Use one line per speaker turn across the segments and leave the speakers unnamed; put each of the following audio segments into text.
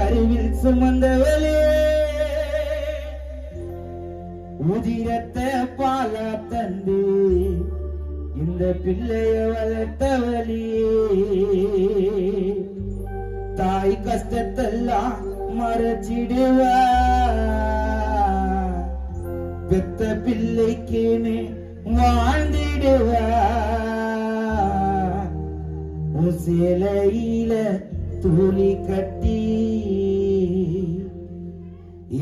கருவில் சுமந்தவளே உதிரத்தை பாலா தந்து இந்த பிள்ளைய வளர்த்தவளியே தாய் கஷ்டத்தெல்லாம் மறைச்சிடுவா பெத்த பிள்ளைக்குன்னு வாழ்ந்திடுவா சேலையில தூளி கட்டி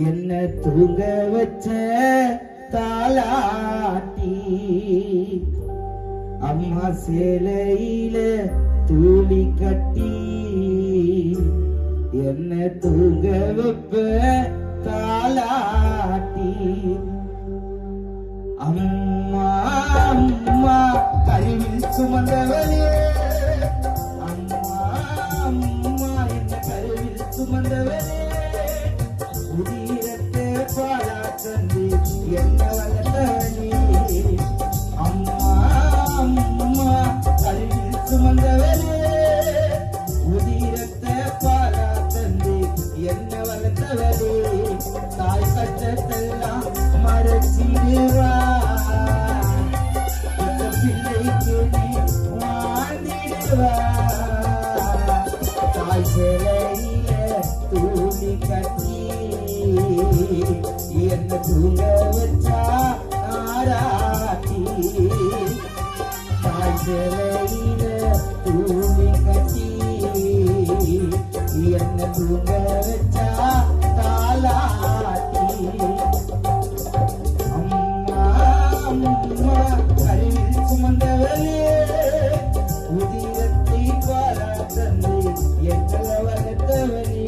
என்ன தூங்க வச்ச தாலாட்டி அம்மா சேலையில தூளி கட்டி என்ன தூங்க வைப்ப தாலாட்டி அம்மா அம்மா கருவில் சுமந்தவளே சுமந்தவனே உதிரத்தை பாலா தந்து என்ன வளர்த்தவனே அம்மா அம்மா கருவில் சுமந்தவனே உதிரத்தை பாலா தந்து என்ன வளர்த்தவனே தாய் கஷ்டத்தெல்லாம் மறைச்சிடுவா பிள்ளைக்கு நீ வாழ்ந்திடுவா தாய் சேலையில தூளி கட்டி என்ன தூங்க வச்சா ஆராட்டி தாய் சேலையில தூளி கட்டி என்ன தூங்க வச்சா தாலாட்டி அம்மா அம்மா கருவில் சுமந்தவளே உதிரத்தை பாலா தந்து எங்களை வளர்த்தவளே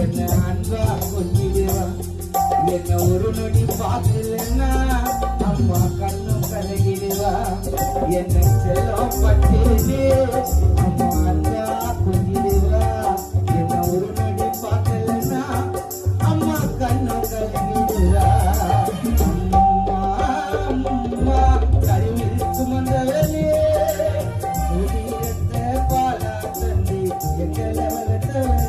என்ன அன்பா கொஞ்சிடுவா என்ன ஒரு நொடி பார்க்கலன்னா அம்மா கண்ணும் கலகிடுவா என்ன செல்லம் பட்டேனே அம்மா அன்பா கொஞ்சிடுவா என்ன ஒரு நொடி பார்க்கலன்னா அம்மா கண்ணும் கலகிடுவா அம்மா அம்மா கருவில் சுமந்தவளே உதிரத்தை பாலா தந்து எங்களை வளர்த்தவளே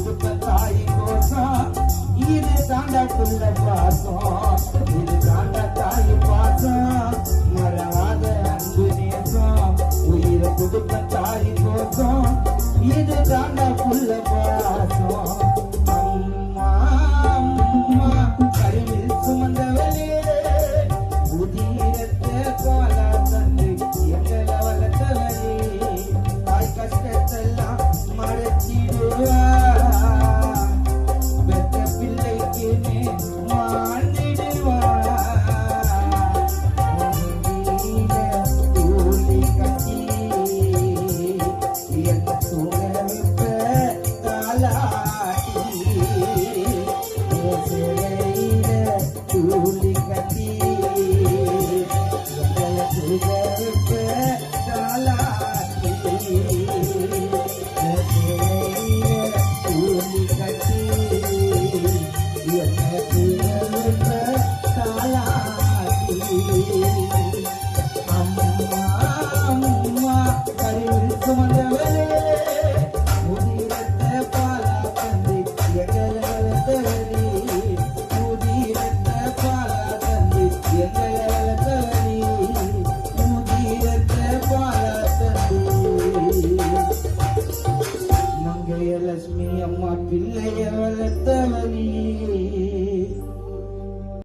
குடும்ப தாய் கோசம் இது தாண்டா புள்ள பாசம் இது தாண்டா தாய் பாசம் மறவாத அன்பு நேசம் உயிரை குடும்ப தாய் கோசம் இது தாண்டா புள்ள பாசம்